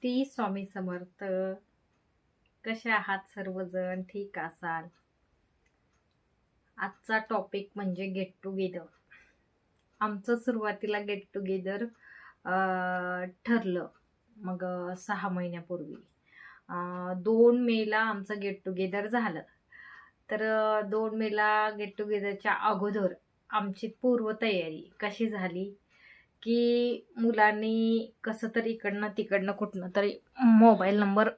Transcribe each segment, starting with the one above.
श्री स्वामी समर्थ. कसे आहात सर्वजण? ठीक असाल? आजचा टॉपिक म्हणजे गेट टुगेदर. आमचं सुरुवातीला गेट टुगेदर ठरलं मग 6 महिन्यापूर्वी. 2 मेला आमचं गेट टुगेदर झालं. तर 2 मेला गेट टुगेदरच्या अगोदर आमची पूर्वतयारी कशी झाली की मुलांनी कसं तरी इकडनं तिकडनं कुठनं तरी मोबाईल नंबर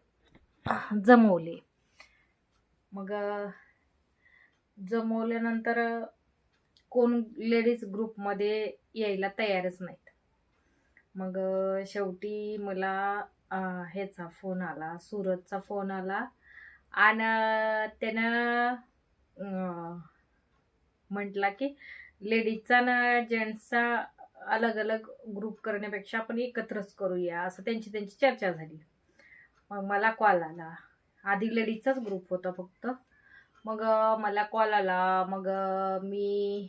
जमवले. मग जमवल्यानंतर कोण लेडीज ग्रुपमध्ये यायला तयारच नाहीत. मग शेवटी मला ह्याचा फोन आला, सूरजचा फोन आला आणि त्यानं म्हटला की लेडीजचा ना जेंट्सचा अलग अलग ग्रुप करण्यापेक्षा आपण एकत्रच करूया, असं त्यांची चर्चा झाली. मग मला कॉल आला. आधी लेडीजचाच ग्रुप होता फक्त. मग मला कॉल आला. मग मी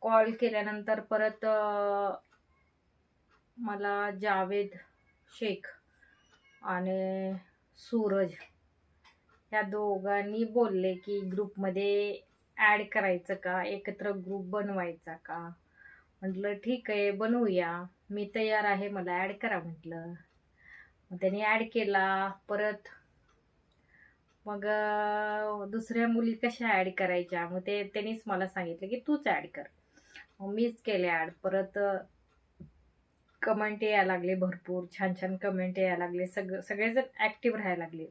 कॉल केल्यानंतर परत मला जावेद शेख आणि सूरज या दोघांनी बोलले की ग्रुपमध्ये ॲड करायचं का, एकत्र ग्रुप बनवायचा का. म्हटलं ठीक आहे, बनवूया, मी तयार आहे, मला ॲड करा म्हटलं. मग त्यांनी ॲड केला. परत मग दुसऱ्या मुली कशा ॲड करायच्या, मग त्यांनीच मला सांगितलं की तूच ॲड कर. मग मीच केले ॲड. परत कमेंट यायला लागले, भरपूर छान छान कमेंट यायला लागले. सगळेजण ॲक्टिव्ह राहायला लागले.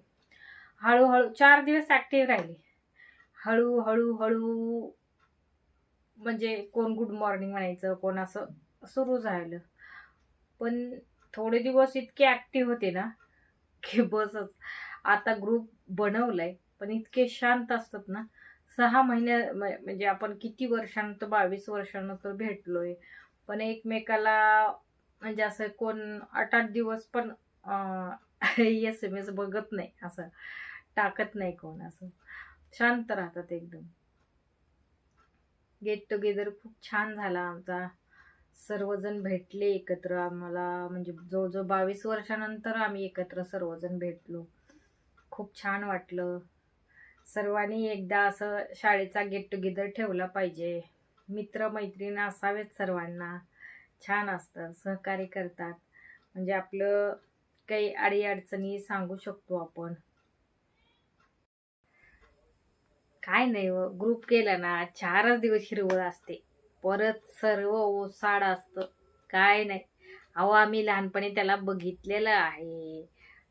हळूहळू 4 दिवस ॲक्टिव्ह राहिले. हळूहळू म्हणजे कोण गुड मॉर्निंग म्हणायचं, कोण असं सुरू झालं. पण थोडे दिवस इतके ॲक्टिव्ह होते ना की बसच. आता ग्रुप बनवलाय पण इतके शांत असतात ना. 6 महिने म्हणजे आपण किती वर्षानंतर, 22 वर्षानंतर भेटलोय, पण एकमेकाला म्हणजे असं कोण 8-8 दिवस पण SMS बघत नाही, असं टाकत नाही कोण, असं शांत राहतात एकदम. गेट टुगेदर खूप छान झाला आमचा. सर्वजण भेटले एकत्र. आम्हाला म्हणजे जवळजवळ 22 वर्षानंतर आम्ही एकत्र सर्वजण भेटलो. खूप छान वाटलं. सर्वांनी एकदा असं शाळेचा गेट टुगेदर ठेवला पाहिजे. मित्रमैत्रिणी असावेत सर्वांना. छान असतं, सहकार्य करतात. म्हणजे आपलं काही अडीअडचणी सांगू शकतो आपण. काय नाही, ग्रुप केला ना 4च दिवस हिरवळ असते, परत सर्व ओसाड असतं. काय नाही, अहो आम्ही लहानपणी त्याला बघितलेलं आहे,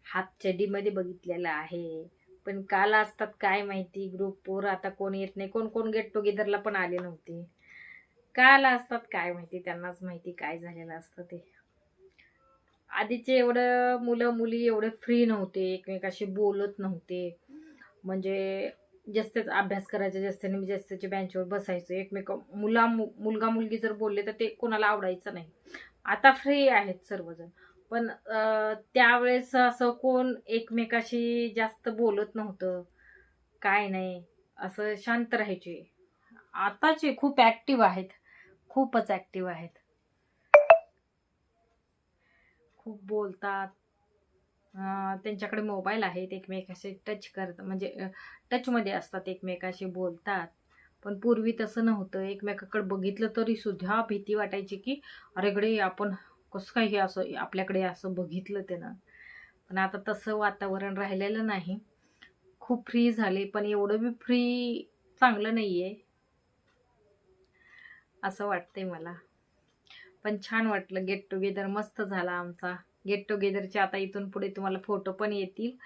हातचडीमध्ये बघितलेलं आहे. पण काल असतात काय माहिती ग्रुपवर. आता कोण येत नाही. कोण कोण गेट टुगेदरला पण आले नव्हते. काल असतात काय माहिती, त्यांनाच माहिती काय झालेलं असतं ते. आधीचे एवढं मुलं मुली एवढे फ्री नव्हते, एकमेकाशी बोलत नव्हते. म्हणजे जास्तच अभ्यास करायचा, जास्तीने जास्तच्या बेंचवर बसायचं. मुलगा मुलगी जर बोलले तर ते कोणाला आवडायचं नाही. आता फ्री आहेत सर्वजण, पण त्यावेळेस असं कोण एकमेकाशी जास्त बोलत नव्हतं, काय नाही, असं शांत राहायचे. आताचे खूप ॲक्टिव्ह आहेत, खूपच ॲक्टिव्ह आहेत, खूप बोलतात. त्यांच्याकडे मोबाईल आहेत, एकमेकाशी टच करतात, म्हणजे टचमध्ये असतात, एकमेकाशी बोलतात. पण पूर्वी तसं नव्हतं. एकमेकाकडे बघितलं तरी सुद्धा भीती वाटायची की अरे गडे, आपण कसं काय हे असं आपल्याकडे असं बघितलं त्यानं. पण आता तसं वातावरण राहिलेलं नाही. खूप फ्री झाले, पण एवढं बी फ्री चांगलं नाही आहे असं वाटतंय मला. पण छान वाटलं. गेट टुगेदर मस्त झाला आमचा. गेट टुगेदरचे आता इथून पुढे तुम्हाला फोटो पण येतील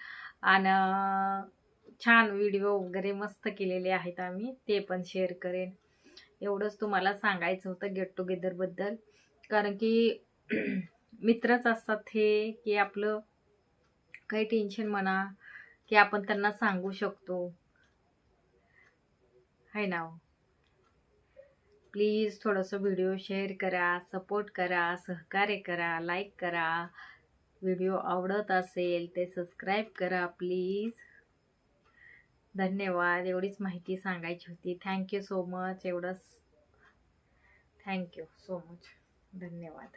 आणि छान व्हिडिओ वगैरे मस्त केलेले आहेत आम्ही, ते पण शेअर करेन. एवढंच तुम्हाला सांगायचं होतं गेट टुगेदरबद्दल. कारण की मित्रच असतात हे, की आपलं काही टेन्शन म्हणा की आपण त्यांना सांगू शकतो, है ना. प्लीज थोडंसं व्हिडिओ शेअर करा, सपोर्ट करा, सहकार्य करा, लाईक करा. व्हिडिओ आवडत असेल ते सबस्क्राईब करा प्लीज. धन्यवाद. एवढीच माहिती सांगायची होती. Thank you so much. एवढंच. Thank you so much. धन्यवाद.